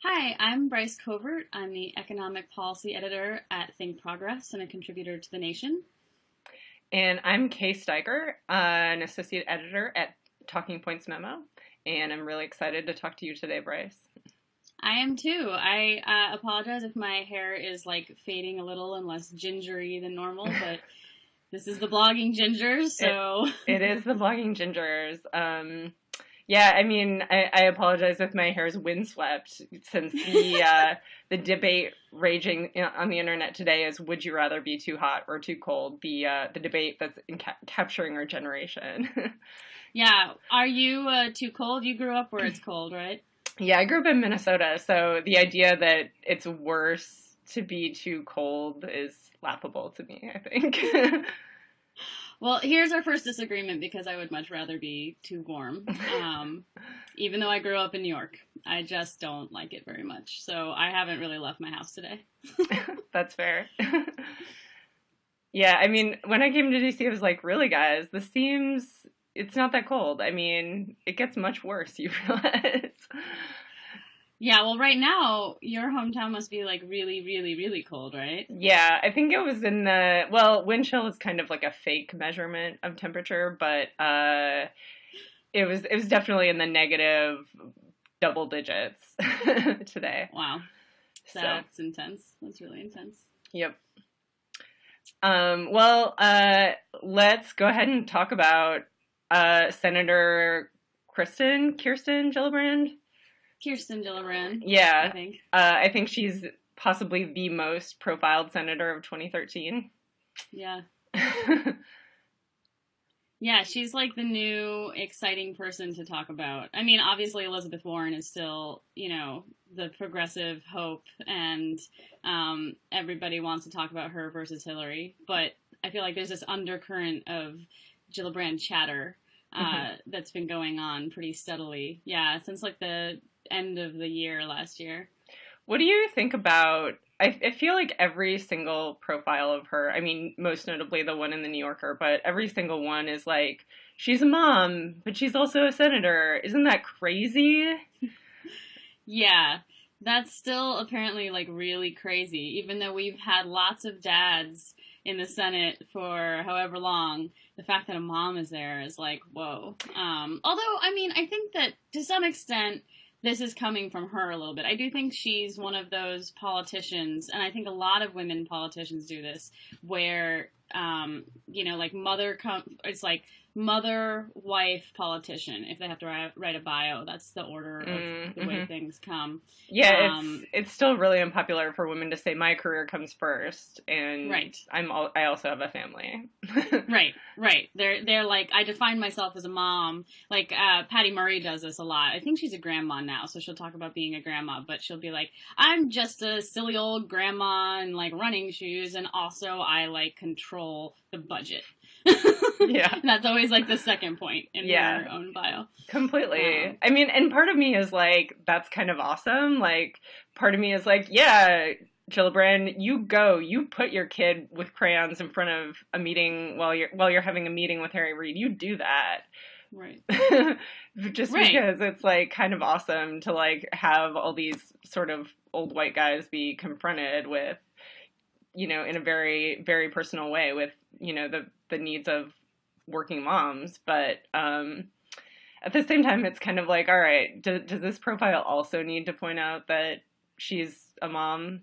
Hi, I'm Bryce Covert. I'm the economic policy editor at ThinkProgress and a contributor to The Nation. And I'm Kay Steiger, an associate editor at Talking Points Memo, and I'm really excited to talk to you today, Bryce. I am too. I apologize if my hair is like fading a little and less gingery than normal, but this is the blogging gingers, It so it is the blogging gingers. Yeah, I mean, I apologize if my hair is windswept since the debate raging on the internet today is would you rather be too hot or too cold? The debate that's capturing our generation. yeah. Are you too cold? You grew up where it's cold, right? Yeah, I grew up in Minnesota, so the idea that it's worse to be too cold is laughable to me, I think. Well, here's our first disagreement because I would much rather be too warm. Even though I grew up in New York, I just don't like it very much. So I haven't really left my house today. That's fair. Yeah, I mean, when I came to DC, I was like, really, guys, it's not that cold. I mean, it gets much worse, you realize. Yeah, well, right now, your hometown must be like really, really, really cold, right? Yeah, I think it was wind chill is kind of like a fake measurement of temperature, but it was definitely in the negative double digits today. Wow, So, that's intense. That's really intense. yep. Well, let's go ahead and talk about Senator Kirsten Gillibrand. Kirsten Gillibrand, I Yeah, think. I think she's possibly the most profiled senator of 2013. Yeah. Yeah, she's like the new exciting person to talk about. I mean, obviously, Elizabeth Warren is still, the progressive hope, and everybody wants to talk about her versus Hillary. But I feel like there's this undercurrent of Gillibrand chatter that's been going on pretty steadily. Yeah, since like the end of the year last year. What do you think about? I feel like every single profile of her, I mean, most notably the one in the New Yorker, but every single one is like, she's a mom, but she's also a senator. Isn't that crazy? Yeah, that's still apparently like really crazy, even though we've had lots of dads in the Senate for however long. The fact that a mom is there is like, whoa. Although, I mean, I think that to some extent, this is coming from her a little bit. I do think she's one of those politicians, and I think a lot of women politicians do this, where, like it's like mother, wife, politician. If they have to write a bio, that's the order of the way Mm-hmm. things come. Yeah, Um, it's still really unpopular for women to say my career comes first, and right. I also have a family. Right. They're like, I define myself as a mom. Like Patty Murray does this a lot. I think she's a grandma now, so she'll talk about being a grandma, but she'll be like, I'm just a silly old grandma in like running shoes, and also I like control the budget. Yeah. That's always like the second point in Yeah, her own bio. completely. I mean, and part of me is like, that's kind of awesome. Like, part of me is like, yeah, Gillibrand, you put your kid with crayons in front of a meeting while you're having a meeting with Harry Reid. You do that. Right. Just Right. because it's like kind of awesome to like have all these sort of old white guys be confronted with, in a very, very personal way with, the needs of working moms. But at the same time, it's kind of like, all right, does this profile also need to point out that she's a mom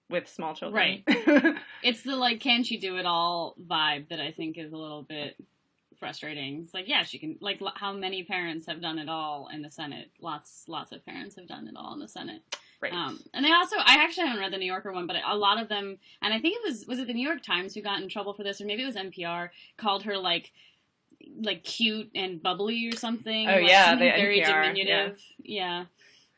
with small children? Right. It's the like, can she do it all vibe that I think is a little bit frustrating. It's like, yeah, she can. Like, how many parents have done it all in the Senate? Lots of parents have done it all in the Senate. Right. And they also, I actually haven't read the New Yorker one, but a lot of them, and I think was it the New York Times who got in trouble for this, or maybe it was NPR, called her like cute and bubbly or something. Oh Like yeah, the something very NPR. Yeah. diminutive. Yeah.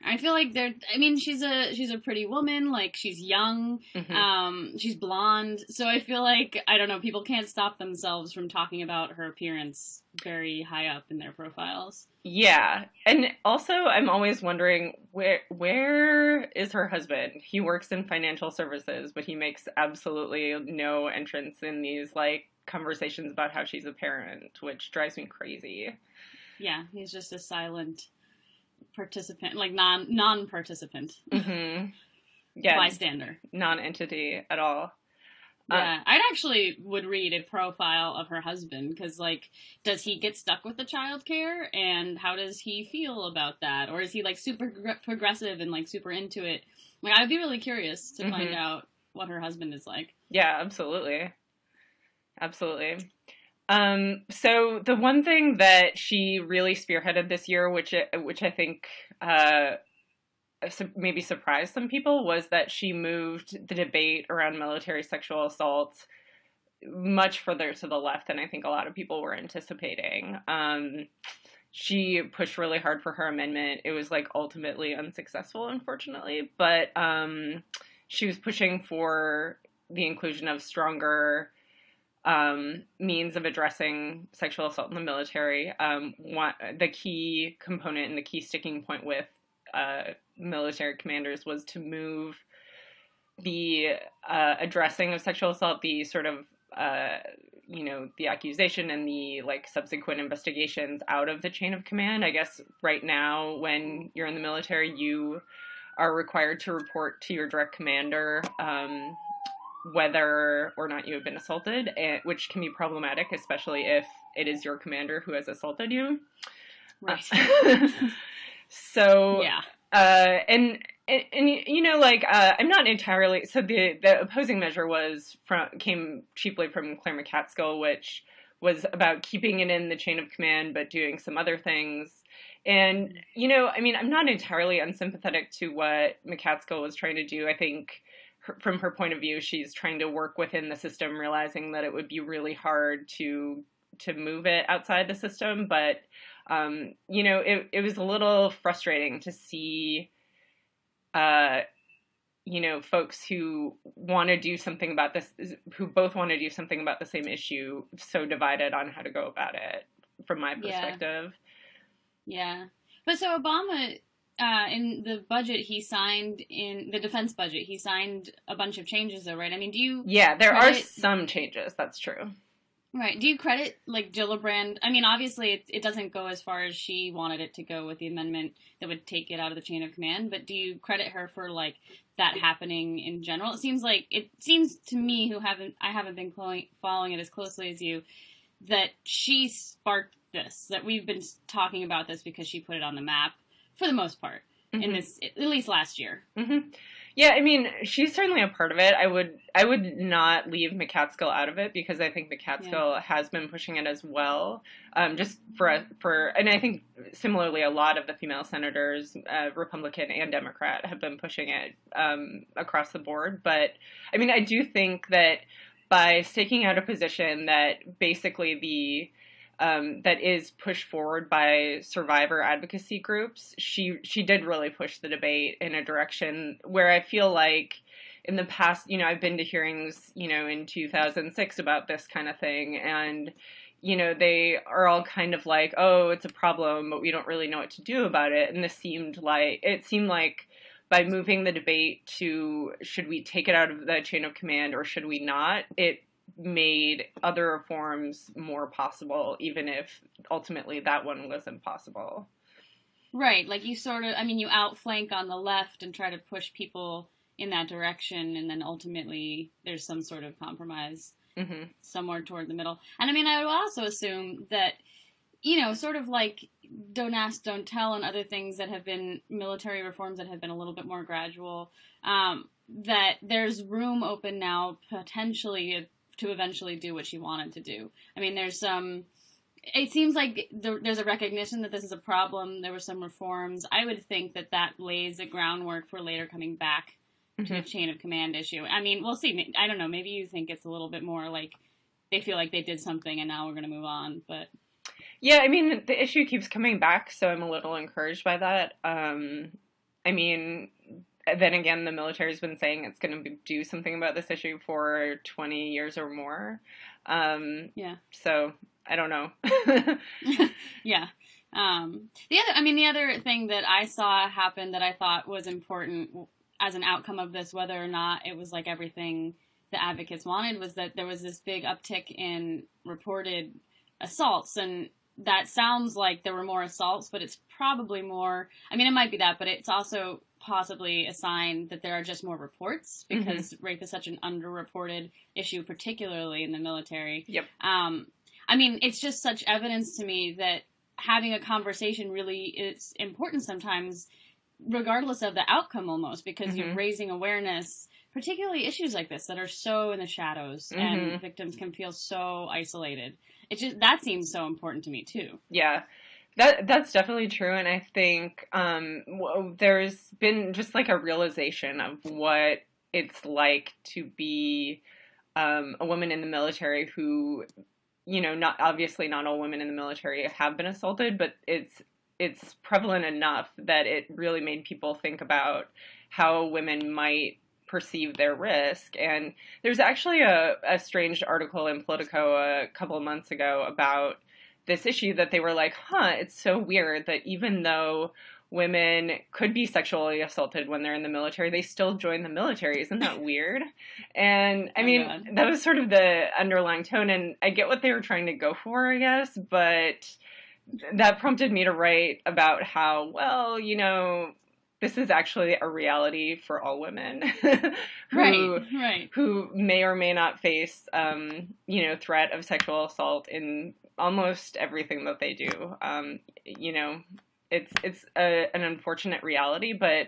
I feel like I mean, she's a pretty woman. Like she's young. Hmm. She's blonde. So I feel like I don't know. People can't stop themselves from talking about her appearance very high up in their profiles. Yeah, and also I'm always wondering where is her husband? He works in financial services, but he makes absolutely no entrance in these like conversations about how she's a parent, which drives me crazy. Yeah, he's just a silent participant, like non-participant, Mm-hmm. Yeah, bystander, non-entity at all. Yeah, I'd actually would read a profile of her husband, because, like, does he get stuck with the childcare, and how does he feel about that, or is he like super progressive and like super into it? Like, I'd be really curious to find out what her husband is like. Yeah, absolutely, absolutely. So the one thing that she really spearheaded this year, which I think maybe surprised some people, was that she moved the debate around military sexual assault much further to the left than I think a lot of people were anticipating. She pushed really hard for her amendment. It was like ultimately unsuccessful, unfortunately, but she was pushing for the inclusion of stronger means of addressing sexual assault in the military. The key component and the key sticking point with military commanders was to move the addressing of sexual assault, the sort of the accusation and the like subsequent investigations out of the chain of command. I guess right now, when you're in the military, you are required to report to your direct commander whether or not you have been assaulted, which can be problematic, especially if it is your commander who has assaulted you. Right. So, yeah. And I'm not entirely, so the opposing measure came chiefly from Claire McCaskill, which was about keeping it in the chain of command, but doing some other things. And, I'm not entirely unsympathetic to what McCaskill was trying to do. I think from her point of view, she's trying to work within the system, realizing that it would be really hard to move it outside the system. But, it was a little frustrating to see folks who want to do something about this, who both want to do something about the same issue, so divided on how to go about it, from my perspective. Yeah. But so Obama, in the budget he signed, in the defense budget, he signed a bunch of changes, though, right? I mean, do you... Yeah, there are some changes, that's true. Right. Do you credit, like, Gillibrand? I mean, obviously, it doesn't go as far as she wanted it to go with the amendment that would take it out of the chain of command, but do you credit her for, like, that happening in general? It seems to me, I haven't been following it as closely as you, that she sparked this, that we've been talking about this because she put it on the map, for the most part, in this, at least last year. Mm-hmm. Yeah, I mean, she's certainly a part of it. I would not leave McCaskill out of it, because I think McCaskill has been pushing it as well. Just and I think similarly, a lot of the female senators, Republican and Democrat, have been pushing it across the board. But I mean, I do think that by staking out a position that basically that is pushed forward by survivor advocacy groups, she did really push the debate in a direction where I feel like in the past, I've been to hearings, in 2006 about this kind of thing, and, they are all kind of like, oh, it's a problem, but we don't really know what to do about it. And it seemed like by moving the debate to, should we take it out of the chain of command or should we not, it made other reforms more possible, even if ultimately that one was impossible. Right, like you outflank on the left and try to push people in that direction, and then ultimately there's some sort of compromise somewhere toward the middle. And I mean, I would also assume that, sort of like Don't Ask, Don't Tell and other things that have been military reforms that have been a little bit more gradual, that there's room open now potentially to eventually do what she wanted to do. I mean, it seems like there's a recognition that this is a problem. There were some reforms. I would think that lays the groundwork for later coming back to the chain of command issue. I mean, we'll see. I don't know. Maybe you think it's a little bit more like they feel like they did something and now we're going to move on. But yeah, I mean, the issue keeps coming back, so I'm a little encouraged by that. I mean, then again, the military's been saying it's going to do something about this issue for 20 years or more. So I don't know. Yeah. The other thing that I saw happen that I thought was important as an outcome of this, whether or not it was like everything the advocates wanted, was that there was this big uptick in reported assaults. And that sounds like there were more assaults, but it's probably more, I mean, it might be that, but it's also possibly a sign that there are just more reports, because rape is such an underreported issue, particularly in the military. Yep. I mean, it's just such evidence to me that having a conversation really is important sometimes, regardless of the outcome almost, because you're raising awareness, particularly issues like this that are so in the shadows and victims can feel so isolated. It just, that seems so important to me too. Yeah. That's definitely true, and I think there's been just like a realization of what it's like to be a woman in the military who, you know, not all women in the military have been assaulted, but it's prevalent enough that it really made people think about how women might perceive their risk. And there's actually a strange article in Politico a couple of months ago about this issue that they were like, it's so weird that even though women could be sexually assaulted when they're in the military, they still join the military. Isn't that weird? And I mean, God, that was sort of the underlying tone, and I get what they were trying to go for, I guess, but that prompted me to write about how, well, you know, this is actually a reality for all women who may or may not face, you know, threat of sexual assault in almost everything that they do. You know, it's an unfortunate reality, but,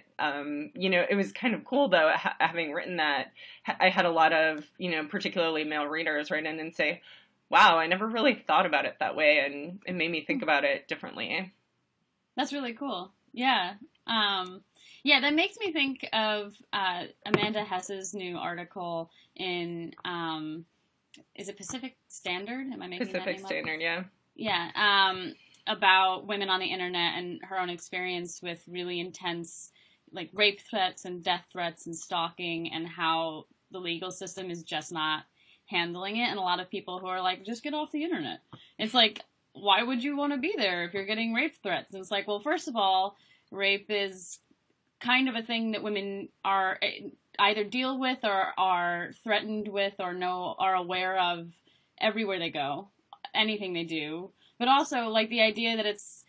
you know, it was kind of cool, though, having written that. I had a lot of, you know, particularly male readers write in and say, wow, I never really thought about it that way, and it made me think about it differently. That's really cool. Yeah. Yeah, that makes me think of Amanda Hess's new article in, is it Pacific Standard? Am I making Pacific that name Standard, up? yeah. Yeah, about women on the internet and her own experience with really intense, like, rape threats and death threats and stalking, and how the legal system is just not handling it. And a lot of people who are like, just get off the internet. It's like, why would you want to be there if you're getting rape threats? And it's like, well, first of all, rape is kind of a thing that women are either deal with or are threatened with or are aware of everywhere they go, anything they do. But also, like, the idea that it's,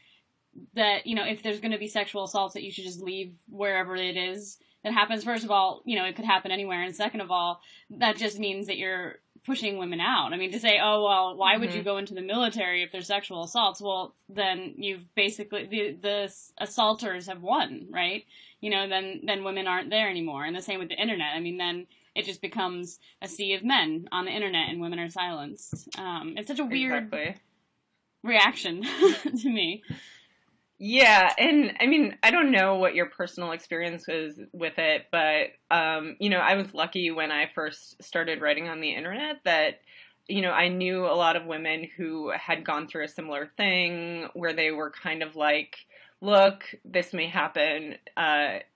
that, you know, if there's going to be sexual assaults, that you should just leave wherever it is that happens. First of all, you know, it could happen anywhere. And second of all, that just means that you're pushing women out. I mean, to say, oh, well, why would you go into the military if there's sexual assaults? Well, then you've basically, the assaulters have won, right? You know, then women aren't there anymore. And the same with the internet. I mean, then it just becomes a sea of men on the internet and women are silenced. It's such a weird reaction to me. Yeah, and I mean, I don't know what your personal experience was with it, but, you know, I was lucky when I first started writing on the internet that, you know, I knew a lot of women who had gone through a similar thing where they were kind of like, look, this may happen,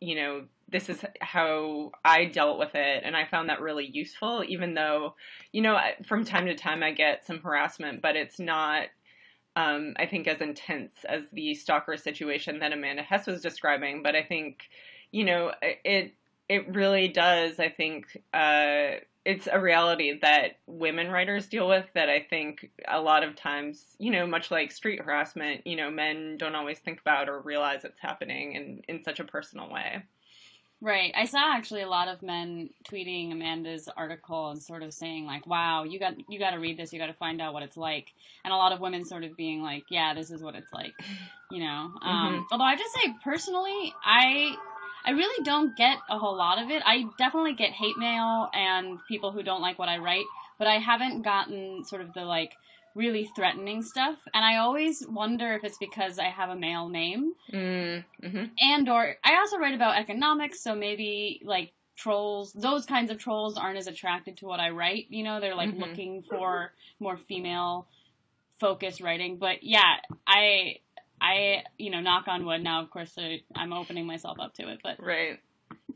you know, this is how I dealt with it, and I found that really useful, even though, you know, from time to time I get some harassment, but it's not, I think, as intense as the stalker situation that Amanda Hess was describing. But I think, you know, it really does, I think, it's a reality that women writers deal with that I think a lot of times, you know, much like street harassment, you know, men don't always think about or realize it's happening in such a personal way. Right. I saw actually a lot of men tweeting Amanda's article and sort of saying like, wow, you got to read this. You got to find out what it's like. And a lot of women sort of being like, yeah, this is what it's like, you know. Although I just say personally, I really don't get a whole lot of it. I definitely get hate mail and people who don't like what I write, but I haven't gotten sort of the like really threatening stuff. And I always wonder if it's because I have a male name. And or I also write about economics, so maybe like trolls, those kinds of trolls aren't as attracted to what I write, you know, they're like looking for more female focused writing. But yeah, I you know, knock on wood now, of course, I'm opening myself up to it, but right.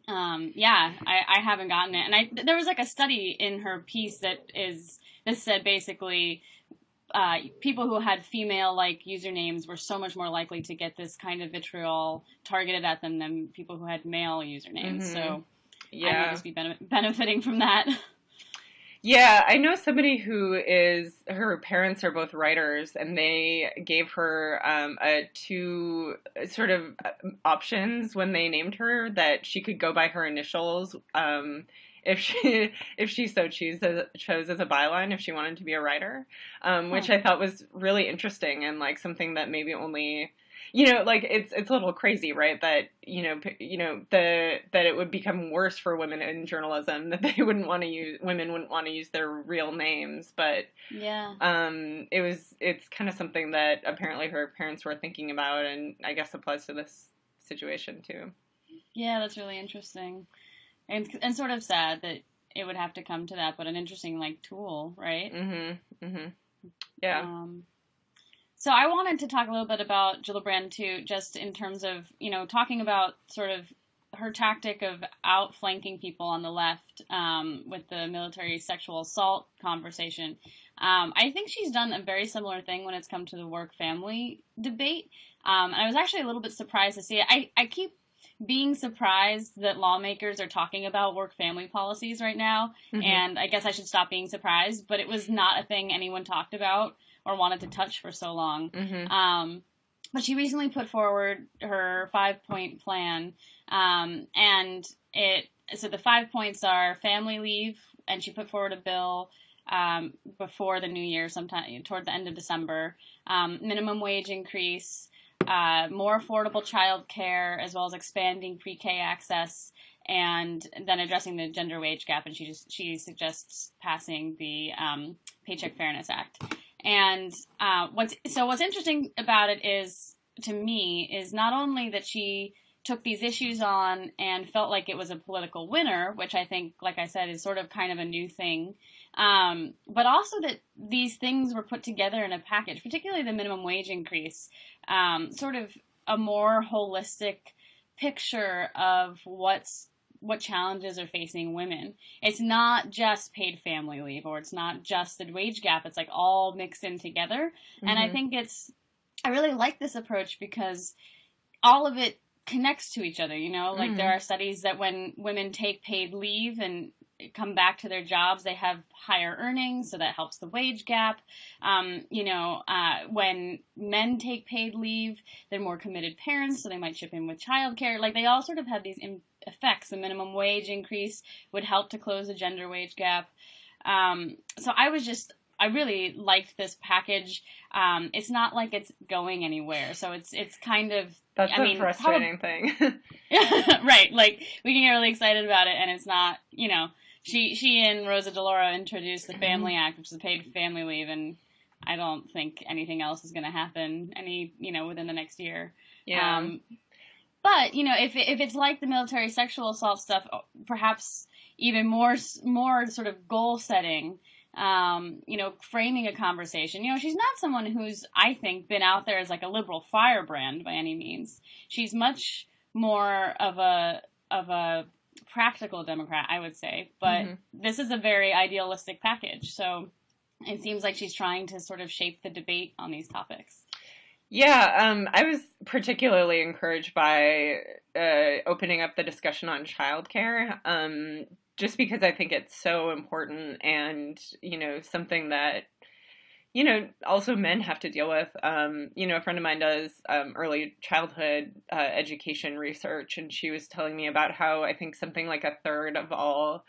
Yeah, I haven't gotten it. And there was like a study in her piece that said basically people who had female-like usernames were so much more likely to get this kind of vitriol targeted at them than people who had male usernames. So yeah. I may just be benefiting from that. Yeah, I know somebody her parents are both writers, and they gave her two sort of options when they named her, that she could go by her initials if she so chose as a byline if she wanted to be a writer, Huh. which I thought was really interesting, and like something that maybe only, like it's a little crazy, right? That that it would become worse for women in journalism, that women wouldn't want to use their real names, but Yeah. it's kind of something that apparently her parents were thinking about, and I guess applies to this situation too. Yeah, that's really interesting. And sort of sad that it would have to come to that, but an interesting like tool, right? Mhm. Mhm. Yeah. Um, so I wanted to talk a little bit about Gillibrand too, just in terms of talking about sort of her tactic of outflanking people on the left with the military sexual assault conversation. I think she's done a very similar thing when it's come to the work-family debate. And I was actually a little bit surprised to see it. I keep being surprised that lawmakers are talking about work-family policies right now, Mhm. and I guess I should stop being surprised, but it was not a thing anyone talked about or wanted to touch for so long. Mhm. But she recently put forward her 5-point plan, and so the 5 points are family leave, and she put forward a bill before the new year, sometime toward the end of December, minimum wage increase, more affordable child care, as well as expanding pre-K access, and then addressing the gender wage gap. And she suggests passing the Paycheck Fairness Act. And what's interesting about it is, to me, is not only that she took these issues on and felt like it was a political winner, which I think, like I said, is sort of kind of a new thing, but also that these things were put together in a package, particularly the minimum wage increase, sort of a more holistic picture of what challenges are facing women. It's not just paid family leave, or it's not just the wage gap. It's like all mixed in together. And I Mhm. think I really like this approach because all of it connects to each other. Like there Mhm. are studies that when women take paid leave and come back to their jobs, they have higher earnings, so that helps the wage gap. When men take paid leave, they're more committed parents, so they might chip in with childcare. Like they all sort of have these effects. The minimum wage increase would help to close the gender wage gap. So I really liked this package. It's not like it's going anywhere, so it's kind of, That's I a mean, probably frustrating thing. right. Like we can get really excited about it, and it's not. She and Rosa DeLauro introduced the Family Act, which is paid family leave, and I don't think anything else is going to happen within the next year. Yeah. Um, but if it's like the military sexual assault stuff, perhaps even more sort of goal setting. Framing a conversation. She's not someone who's, I think, been out there as like a liberal firebrand by any means. She's much more of a practical Democrat, I would say. But Mhm. this is a very idealistic package. So it seems like she's trying to sort of shape the debate on these topics. Yeah, I was particularly encouraged by opening up the discussion on childcare, just because I think it's so important, and, something that, also men have to deal with. A friend of mine does early childhood education research, and she was telling me about how I think something like a third of all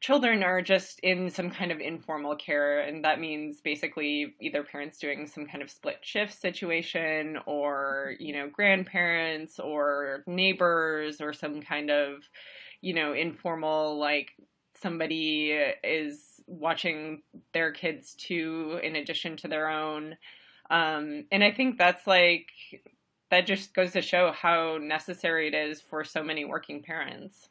children are just in some kind of informal care, and that means basically either parents doing some kind of split shift situation, or grandparents or neighbors, or some kind of informal, like somebody is watching their kids too in addition to their own. And I think that just goes to show how necessary it is for so many working parents.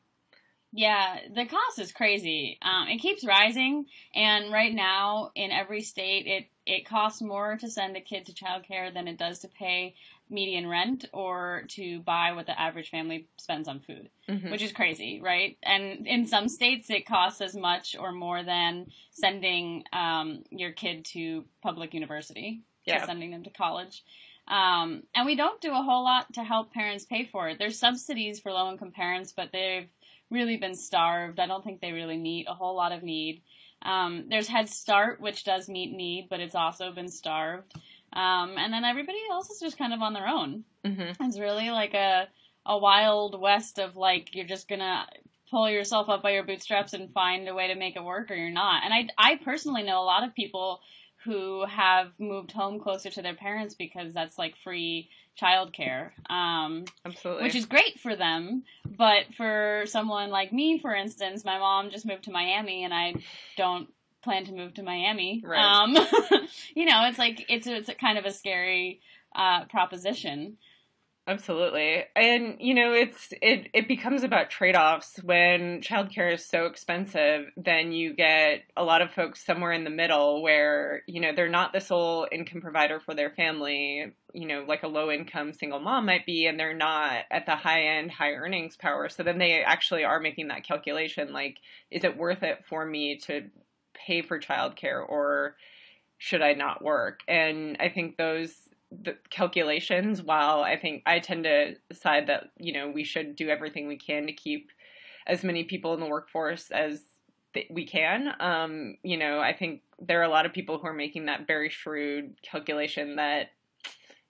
Yeah, the cost is crazy. It keeps rising, and right now in every state, it costs more to send a kid to childcare than it does to pay median rent or to buy what the average family spends on food, Hmm. which is crazy, right? And in some states, it costs as much or more than sending your kid to public university, to Yeah. sending them to college. And we don't do a whole lot to help parents pay for it. There's subsidies for low income parents, but they've really been starved. I don't think they really meet a whole lot of need. There's Head Start, which does meet need, but it's also been starved. And then everybody else is just kind of on their own. Mm-hmm. It's really like a wild west of like, you're just gonna pull yourself up by your bootstraps and find a way to make it work, or you're not. And I personally know a lot of people who have moved home closer to their parents because that's like free childcare, Absolutely. which is great for them. But for someone like me, for instance, my mom just moved to Miami, and I don't plan to move to Miami. Right. You know, it's like it's a kind of a scary proposition. Absolutely. And, you know, it becomes about trade-offs. When childcare is so expensive, then you get a lot of folks somewhere in the middle where, you know, they're not the sole income provider for their family, you know, like a low-income single mom might be, and they're not at the high-end, high earnings power. So then they actually are making that calculation, like, is it worth it for me to pay for childcare, or should I not work? And I think the calculations, while I think I tend to decide that, you know, we should do everything we can to keep as many people in the workforce as we can, you know, I think there are a lot of people who are making that very shrewd calculation that,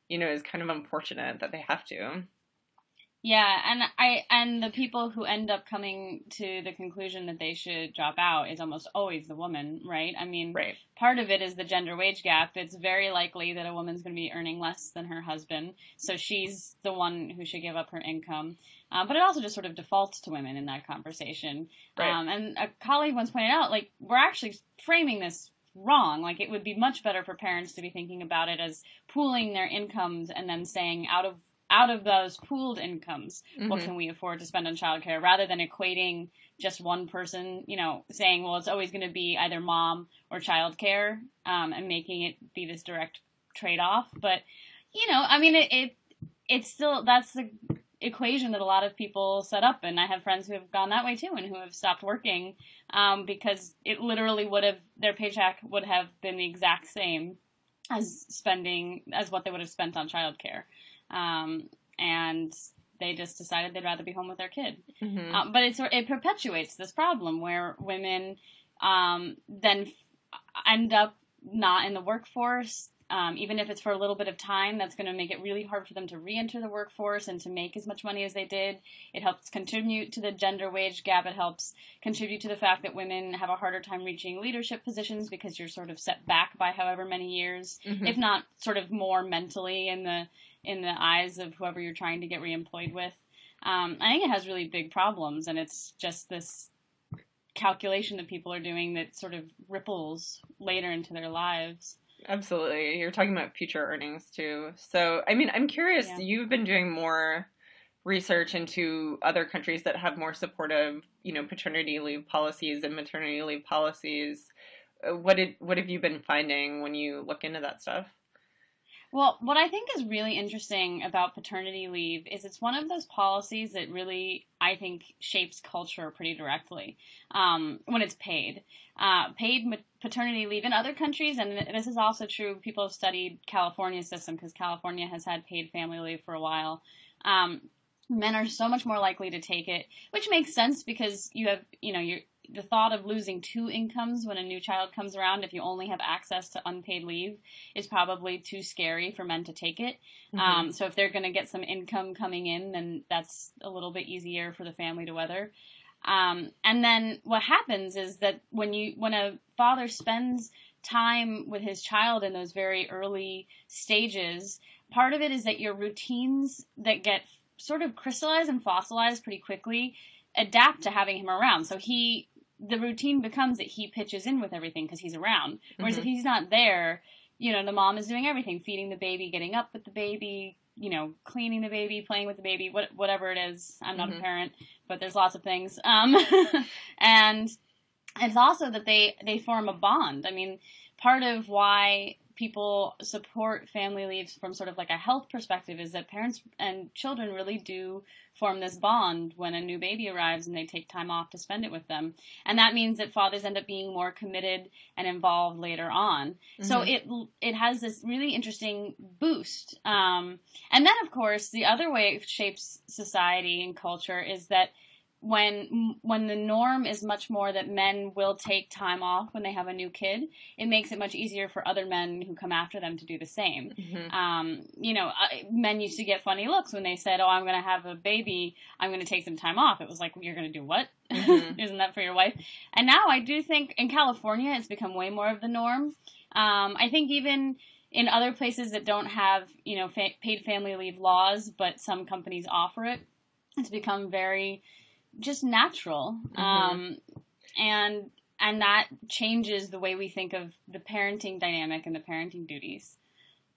you know, is kind of unfortunate that they have to. Yeah, and the people who end up coming to the conclusion that they should drop out is almost always the woman, right? I mean, Right. part of it is the gender wage gap. It's very likely that a woman's going to be earning less than her husband, so she's the one who should give up her income. But it also just sort of defaults to women in that conversation. Right. And a colleague once pointed out, like, we're actually framing this wrong. Like, it would be much better for parents to be thinking about it as pooling their incomes and then saying, out of those pooled incomes, what can we afford to spend on childcare, rather than equating just one person, you know, saying, well, it's always going to be either mom or childcare, and making it be this direct trade-off. But, you know, I mean, it's still, that's the equation that a lot of people set up, and I have friends who have gone that way too, and who have stopped working, because it literally would have, their paycheck would have been the exact same as what they would have spent on childcare. And they just decided they'd rather be home with their kid. But it perpetuates this problem where women then end up not in the workforce. Even if it's for a little bit of time, that's going to make it really hard for them to re-enter the workforce and to make as much money as they did. It helps contribute to the gender wage gap. It helps contribute to the fact that women have a harder time reaching leadership positions because you're sort of set back by however many years, if not sort of more mentally in the eyes of whoever you're trying to get reemployed with. I think it has really big problems, and it's just this calculation that people are doing that sort of ripples later into their lives. Absolutely. You're talking about future earnings too. So, I mean, I'm curious, you've been doing more research into other countries that have more supportive, you know, paternity leave policies and maternity leave policies. What have you been finding when you look into that stuff? Well, what I think is really interesting about paternity leave is it's one of those policies that really, I think, shapes culture pretty directly when it's paid. Paid paternity leave in other countries, and this is also true, people have studied California's system because California has had paid family leave for a while. Men are so much more likely to take it, which makes sense because you have, you know, the thought of losing two incomes when a new child comes around, if you only have access to unpaid leave, is probably too scary for men to take it. So if they're going to get some income coming in, then that's a little bit easier for the family to weather. And then what happens is that when a father spends time with his child in those very early stages, part of it is that your routines that get sort of crystallized and fossilized pretty quickly adapt to having him around. So the routine becomes that he pitches in with everything because he's around. Whereas if he's not there, you know, the mom is doing everything, feeding the baby, getting up with the baby, you know, cleaning the baby, playing with the baby, whatever it is. I'm not a parent, but there's lots of things. And it's also that they form a bond. I mean, part of why people support family leaves from sort of like a health perspective is that parents and children really do form this bond when a new baby arrives and they take time off to spend it with them. And that means that fathers end up being more committed and involved later on. So it has this really interesting boost. And then, of course, the other way it shapes society and culture is that when the norm is much more that men will take time off when they have a new kid, it makes it much easier for other men who come after them to do the same. Men used to get funny looks when they said, "Oh, I'm going to have a baby, I'm going to take some time off." It was like, "You're going to do what? Isn't that for your wife?" And now I do think in California it's become way more of the norm. I think even in other places that don't have, paid family leave laws, but some companies offer it, it's become very just natural. And that changes the way we think of the parenting dynamic and the parenting duties.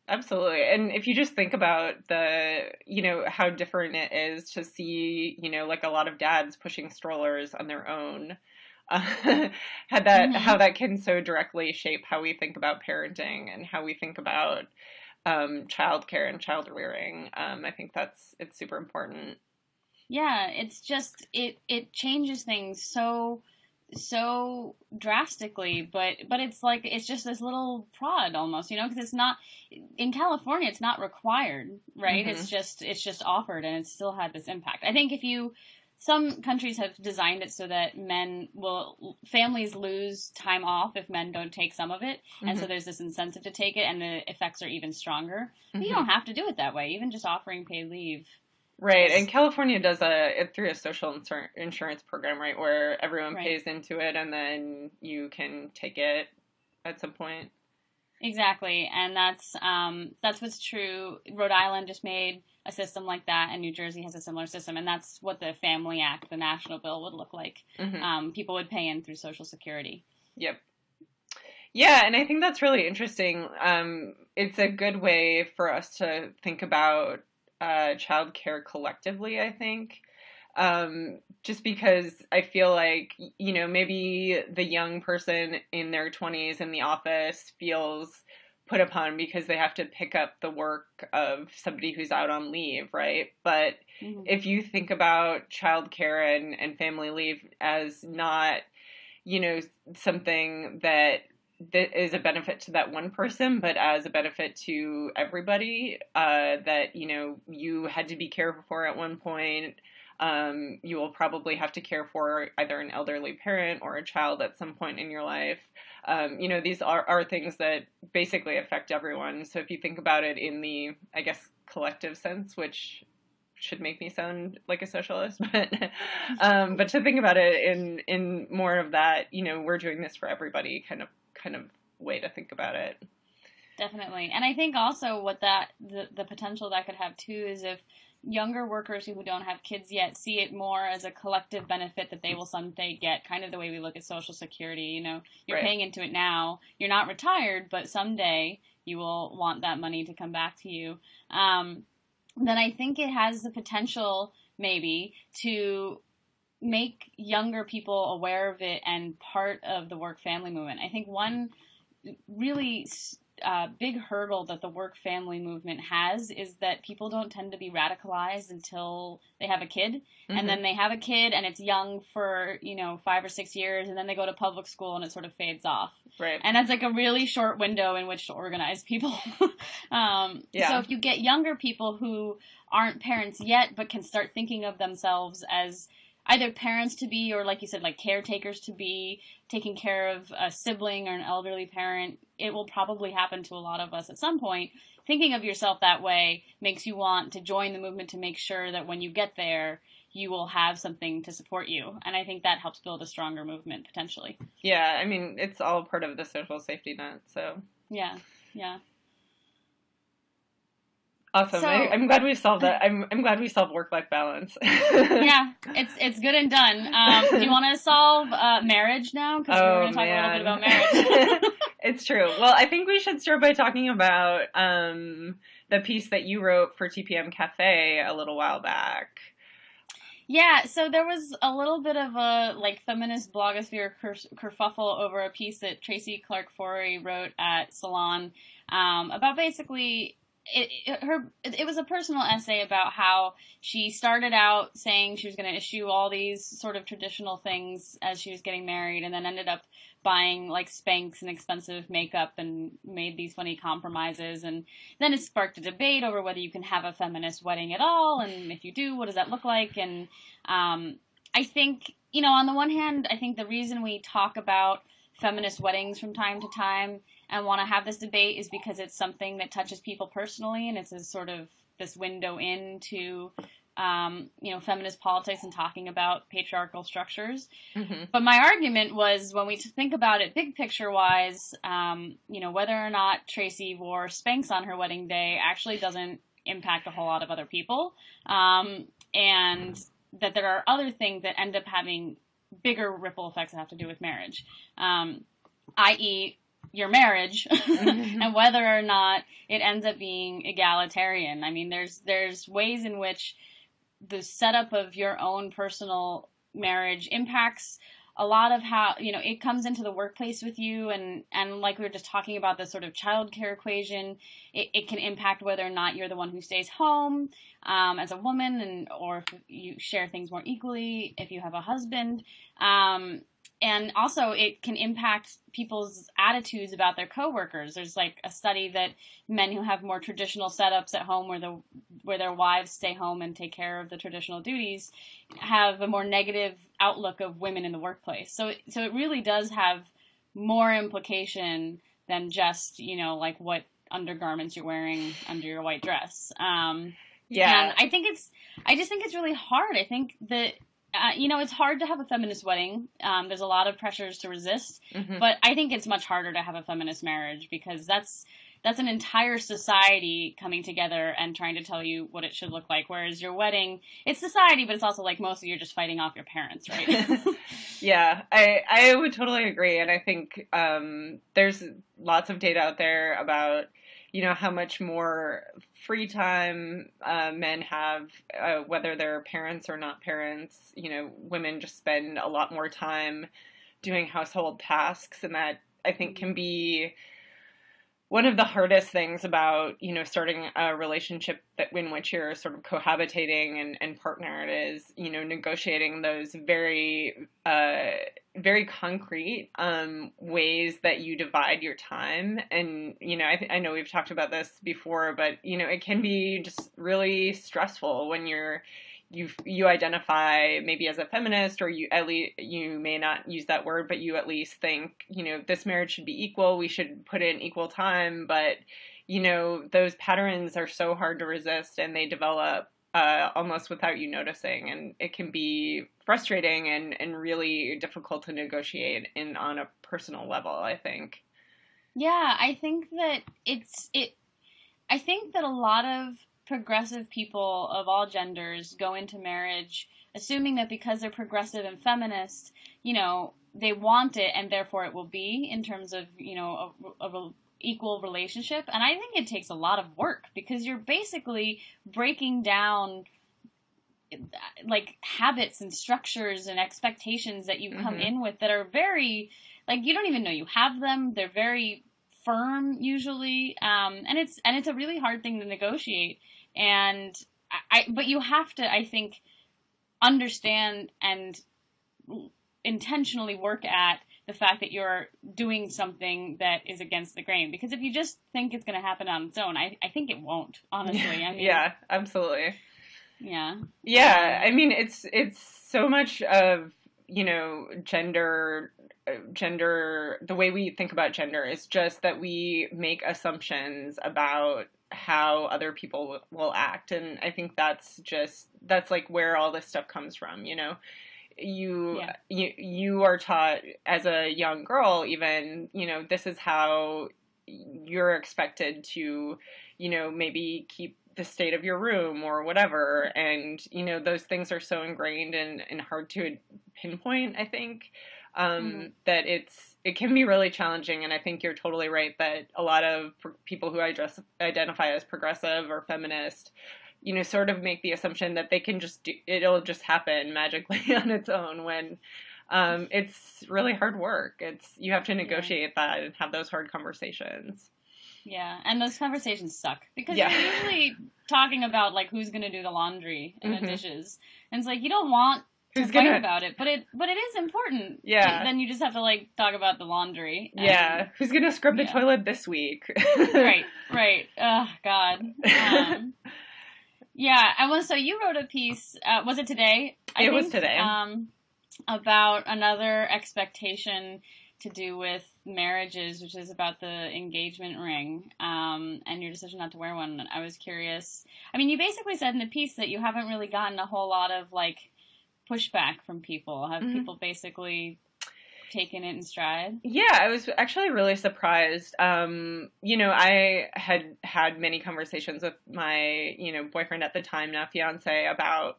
Absolutely. And if you just think about how different it is to see, like a lot of dads pushing strollers on their own, how that can so directly shape how we think about parenting and how we think about childcare and child rearing. I think it's super important. Yeah, it's just it changes things so drastically, but it's just this little prod almost, because it's not in California, it's not required, right? It's just offered, and it's still had this impact. I think some countries have designed it so that families lose time off if men don't take some of it, and so there's this incentive to take it, and the effects are even stronger. But you don't have to do it that way. Even just offering paid leave. Right, and California does it through a social insurance program, right, where everyone pays into it, and then you can take it at some point. Exactly, and that's what's true. Rhode Island just made a system like that, and New Jersey has a similar system, and that's what the Family Act, the national bill, would look like. People would pay in through Social Security. Yep. Yeah, and I think that's really interesting. It's a good way for us to think about childcare collectively, I think. Just because I feel like, maybe the young person in their 20s in the office feels put upon because they have to pick up the work of somebody who's out on leave, right? But if you think about childcare and family leave as not, something that is a benefit to that one person, but as a benefit to everybody, that, you had to be cared for at one point. You will probably have to care for either an elderly parent or a child at some point in your life. These are things that basically affect everyone. So if you think about it in the, I guess, collective sense, which should make me sound like a socialist, but to think about it in more of that, we're doing this for everybody kind of way to think about it. Definitely. And I think also what the potential that could have too is if younger workers who don't have kids yet see it more as a collective benefit that they will someday get, kind of the way we look at Social Security. You're paying into it now. You're not retired, but someday you will want that money to come back to you. Then I think it has the potential maybe to make younger people aware of it and part of the work-family movement. I think one really big hurdle that the work-family movement has is that people don't tend to be radicalized until they have a kid. And then they have a kid and it's young for, 5 or 6 years, and then they go to public school and it sort of fades off. Right. And that's like a really short window in which to organize people. So if you get younger people who aren't parents yet but can start thinking of themselves as either parents to be, or like you said, like caretakers to be, taking care of a sibling or an elderly parent, it will probably happen to a lot of us at some point. Thinking of yourself that way makes you want to join the movement to make sure that when you get there, you will have something to support you. And I think that helps build a stronger movement, potentially. Yeah, I mean, it's all part of the social safety net, so. Yeah. Awesome. So, I'm glad we solved that. I'm glad we solved work-life balance. Yeah, it's good and done. Do you want to solve marriage now? Because we're going to talk a little bit about marriage. It's true. Well, I think we should start by talking about the piece that you wrote for TPM Cafe a little while back. Yeah, so there was a little bit of a feminist blogosphere kerfuffle over a piece that Tracy Clark-Forey wrote at Salon about basically. It was a personal essay about how she started out saying she was going to issue all these sort of traditional things as she was getting married, and then ended up buying Spanx and expensive makeup and made these funny compromises. And then it sparked a debate over whether you can have a feminist wedding at all, and if you do, what does that look like? And I think, on the one hand, I think the reason we talk about feminist weddings from time to time and want to have this debate is because it's something that touches people personally, and it's a sort of this window into, feminist politics and talking about patriarchal structures. Mm-hmm. But my argument was, when we think about it big picture wise, whether or not Tracy wore Spanx on her wedding day actually doesn't impact a whole lot of other people. And that there are other things that end up having bigger ripple effects that have to do with marriage, i.e. your marriage, and whether or not it ends up being egalitarian. I mean, there's ways in which the setup of your own personal marriage impacts a lot of how, it comes into the workplace with you, and like we were just talking about, the sort of childcare equation, it can impact whether or not you're the one who stays home as a woman, or if you share things more equally if you have a husband. And also it can impact people's attitudes about their coworkers. There's like a study that men who have more traditional setups at home, where their wives stay home and take care of the traditional duties, have a more negative outlook of women in the workplace. So it really does have more implication than just, like what undergarments you're wearing under your white dress. Yeah. And I just think it's really hard. I think that, it's hard to have a feminist wedding. There's a lot of pressures to resist, but I think it's much harder to have a feminist marriage, because that's an entire society coming together and trying to tell you what it should look like. Whereas your wedding, it's society, but it's also like mostly you're just fighting off your parents, right? Yeah, I would totally agree. And I think there's lots of data out there about, how much more free time men have, whether they're parents or not parents. Women just spend a lot more time doing household tasks, and that, I think, can be one of the hardest things about, starting a relationship in which you're sort of cohabitating and partnered is, negotiating those very, very concrete ways that you divide your time. And, I know we've talked about this before, but, it can be just really stressful when you identify maybe as a feminist, or you may not use that word, but you at least think, this marriage should be equal. We should put in equal time. But, those patterns are so hard to resist, and they develop almost without you noticing. And it can be frustrating and really difficult to negotiate on a personal level, I think. Yeah, I think that I think that a lot of progressive people of all genders go into marriage assuming that because they're progressive and feminist, they want it and therefore it will be, in terms of, a equal relationship. And I think it takes a lot of work, because you're basically breaking down like habits and structures and expectations that you come in with that are very, like, you don't even know you have them. They're very firm usually. And it's a really hard thing to negotiate. And but you have to, I think, understand and intentionally work at the fact that you're doing something that is against the grain. Because if you just think it's going to happen on its own, I think it won't, honestly. I mean, yeah, absolutely. Yeah. Yeah. I mean, it's so much of, gender, the way we think about gender is just that we make assumptions about how other people will act. And I think that's like where all this stuff comes from, You are taught as a young girl, even, this is how you're expected to, maybe keep the state of your room or whatever. And, those things are so ingrained and hard to pinpoint, I think, that it can be really challenging. And I think you're totally right that a lot of people who identify as progressive or feminist, sort of make the assumption that they can it'll just happen magically on its own, when it's really hard work. You have to negotiate that and have those hard conversations. Yeah, and those conversations suck, because you're usually talking about, like, who's going to do the laundry and the dishes. And it's like, you don't want to fight about it, but it is important. Yeah. Then you just have to, like, talk about the laundry. Yeah. Who's going to scrub the toilet this week? Right. Oh, God. Yeah, so you wrote a piece, was it today? It was today. About another expectation to do with marriages, which is about the engagement ring, and your decision not to wear one. I was curious. I mean, you basically said in the piece that you haven't really gotten a whole lot of, like, pushback from people. Have people basically taken it in stride? Yeah, I was actually really surprised. I had many conversations with my, boyfriend at the time, now fiance, about,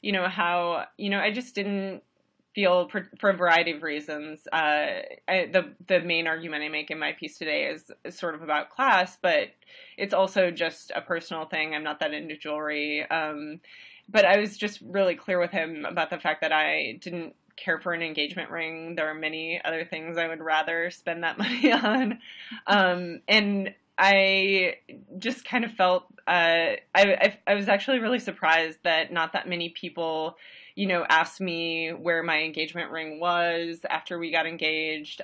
how, I just didn't feel, for a variety of reasons, the main argument I make in my piece today is sort of about class, but it's also just a personal thing. I'm not that into jewelry. But I was just really clear with him about the fact that I didn't care for an engagement ring. There are many other things I would rather spend that money on. And I just kind of felt, I was actually really surprised that not that many people, asked me where my engagement ring was after we got engaged.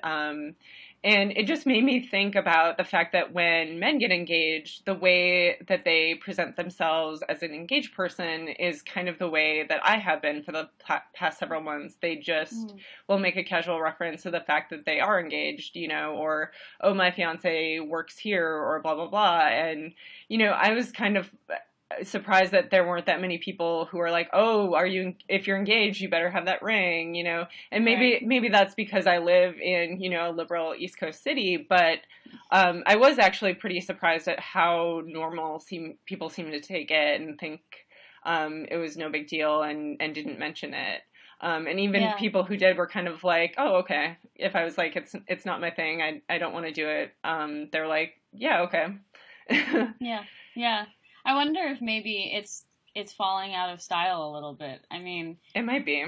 And it just made me think about the fact that when men get engaged, the way that they present themselves as an engaged person is kind of the way that I have been for the past several months. They just will make a casual reference to the fact that they are engaged, or, oh, my fiance works here, or blah, blah, blah. And, I was kind of surprised that there weren't that many people who are like, oh, if you're engaged, you better have that ring, and maybe that's because I live in, a liberal East Coast city, but I was actually pretty surprised at how normal people seem to take it and think it was no big deal and didn't mention it. And even people who did were kind of like, oh, okay. If I was like, it's not my thing, I don't want to do it. They're like, yeah, okay. Yeah. I wonder if maybe it's falling out of style a little bit. I mean, it might be.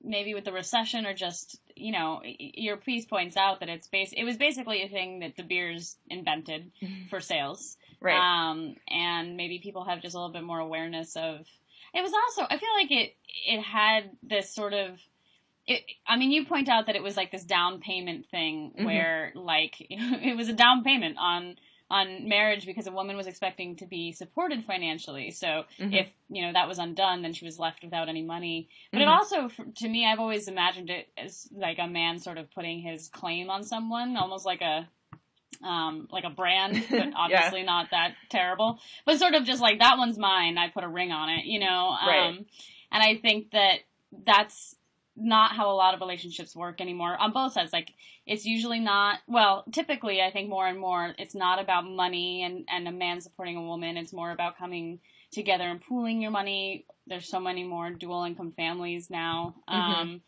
Maybe with the recession, or just, your piece points out that it was basically a thing that De Beers invented for sales. Right. And maybe people have just a little bit more awareness of. It was also, I feel like it had this sort of. You point out that it was like this down payment thing where, like, it was a down payment on marriage because a woman was expecting to be supported financially. So if, that was undone, then she was left without any money. But it also, to me, I've always imagined it as like a man sort of putting his claim on someone, almost like a brand, but obviously not that terrible. But sort of just like, that one's mine, I put a ring on it, Right. And I think that that's not how a lot of relationships work anymore on both sides. Like, it's usually not, well, typically I think more and more it's not about money and a man supporting a woman. It's more about coming together and pooling your money. There's so many more dual income families now. And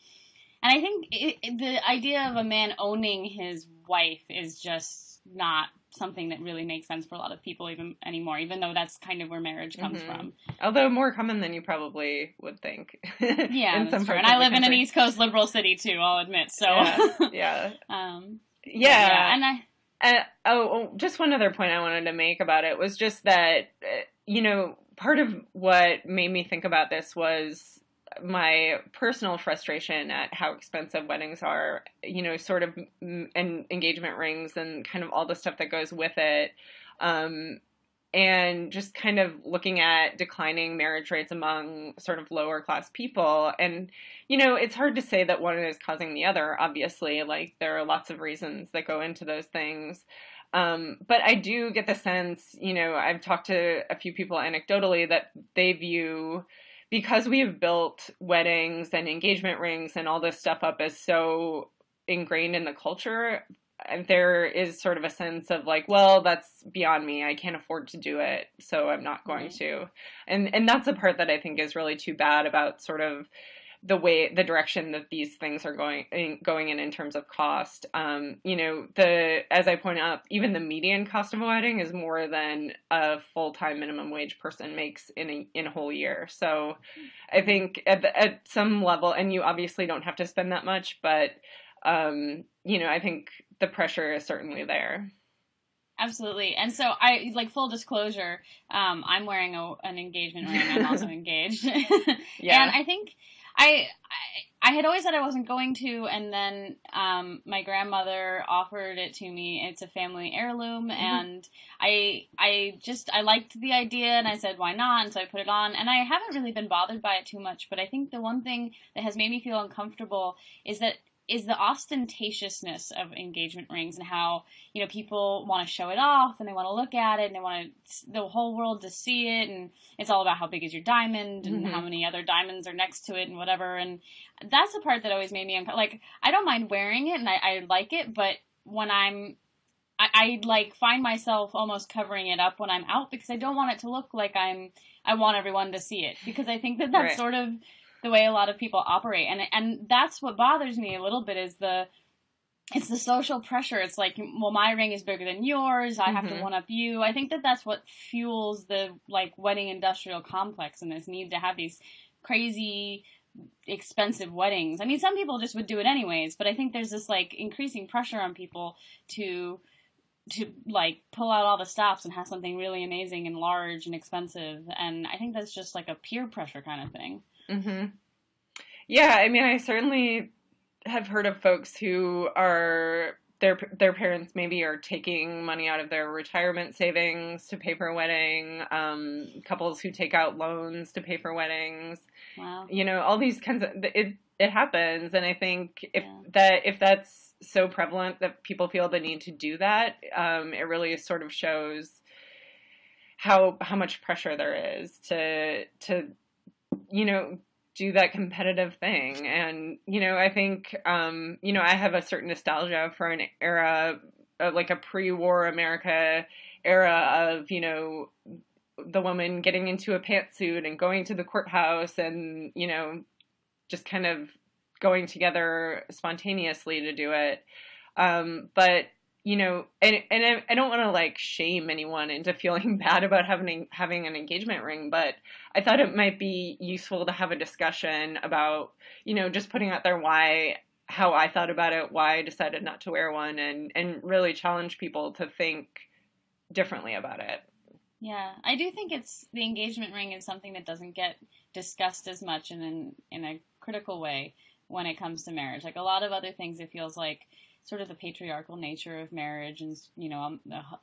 I think the idea of a man owning his wife is just not something that really makes sense for a lot of people anymore, even though that's kind of where marriage comes from. Although more common than you probably would think. Yeah, that's true. And I live in an East Coast liberal city too, I'll admit. So yeah. And just one other point I wanted to make about it was just that, part of what made me think about this was my personal frustration at how expensive weddings are, sort of, and engagement rings and kind of all the stuff that goes with it. And just kind of looking at declining marriage rates among sort of lower class people. And, it's hard to say that one is causing the other, obviously. Like, there are lots of reasons that go into those things. But I do get the sense, I've talked to a few people anecdotally that they view, because we have built weddings and engagement rings and all this stuff up as so ingrained in the culture, there is sort of a sense of like, well, that's beyond me. I can't afford to do it, so I'm not going to. And that's the part that I think is really too bad about sort of the direction that these things are going in terms of cost. As I point out, even the median cost of a wedding is more than a full-time minimum wage person makes in a whole year. So I think at some level, and you obviously don't have to spend that much, but I think the pressure is certainly there. Absolutely. And so I, like, full disclosure, I'm wearing an engagement ring. I'm also engaged. Yeah. And I think I I had always said I wasn't going to, and then my grandmother offered it to me. It's a family heirloom, and I liked the idea, and I said, why not? And so I put it on, and I haven't really been bothered by it too much, but I think the one thing that has made me feel uncomfortable is the ostentatiousness of engagement rings, and how, people want to show it off, and they want to look at it, and they want the whole world to see it, and it's all about how big is your diamond, and how many other diamonds are next to it, and whatever, and that's the part that always made me uncomfortable. Like, I don't mind wearing it, and I like it, but when I like find myself almost covering it up when I'm out, because I don't want it to look like I want everyone to see it, because I think that's right. sort of the way a lot of people operate, and that's what bothers me a little bit, is it's the social pressure. It's like, well, my ring is bigger than yours, I have to one up you. I think that's what fuels the like wedding industrial complex and this need to have these crazy expensive weddings. I mean, some people just would do it anyways, but I think there's this like increasing pressure on people to like pull out all the stops and have something really amazing and large and expensive, and I think that's just like a peer pressure kind of thing. Yeah, I mean, I certainly have heard of folks who are their parents maybe are taking money out of their retirement savings to pay for a wedding. Couples who take out loans to pay for weddings. Wow. All these kinds of it happens, and I think if that's so prevalent that people feel the need to do that, it really sort of shows how much pressure there is to do that competitive thing. And, I think, I have a certain nostalgia for an era, like a pre-war America era of, the woman getting into a pantsuit and going to the courthouse and, just kind of going together spontaneously to do it. But, and I don't want to like shame anyone into feeling bad about having an engagement ring, but I thought it might be useful to have a discussion about, just putting out there how I thought about it, why I decided not to wear one, and really challenge people to think differently about it. Yeah, I do think the engagement ring is something that doesn't get discussed as much in a critical way when it comes to marriage. Like a lot of other things, it feels like sort of the patriarchal nature of marriage, and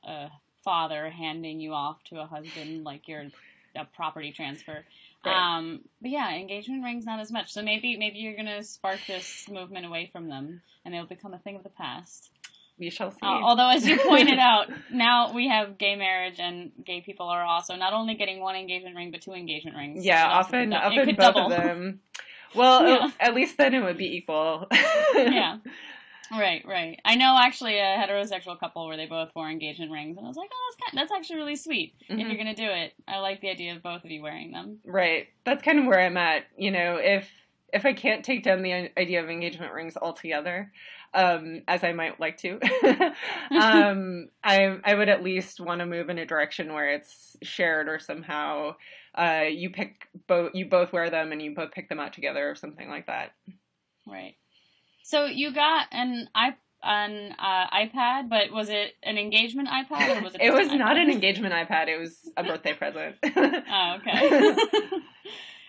a father handing you off to a husband like you're a property transfer. Right. But yeah, engagement rings not as much. So maybe you're gonna spark this movement away from them, and they'll become a thing of the past. We shall see. Although, as you pointed out, now we have gay marriage, and gay people are also not only getting one engagement ring, but two engagement rings. Yeah, often both double. Of them. Well, yeah. At least then it would be equal. Yeah. Right. I know actually a heterosexual couple where they both wore engagement rings, and I was like, oh, that's actually really sweet. If you're gonna do it, I like the idea of both of you wearing them. Right. That's kind of where I'm at. If I can't take down the idea of engagement rings altogether, as I might like to, I would at least want to move in a direction where it's shared, or somehow you both wear them and you both pick them out together, or something like that. Right. So you got an iPad, but was it an engagement iPad, or was it? It was not an engagement iPad. It was a birthday present. Oh, okay.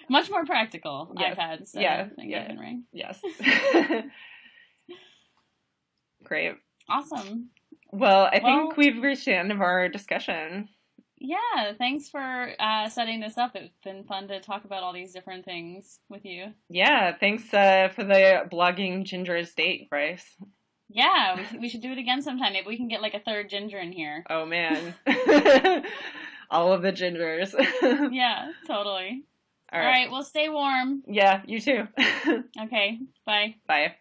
Much more practical. Yes. iPads. Yeah. Engagement ring. Yes. Great. Awesome. Well, I think we've reached the end of our discussion. Yeah, thanks for setting this up. It's been fun to talk about all these different things with you. Yeah, thanks for the blogging gingers date, Bryce. Yeah, we should do it again sometime. Maybe we can get like a third ginger in here. Oh, man. All of the gingers. Yeah, totally. All right, well, stay warm. Yeah, you too. Okay, bye. Bye.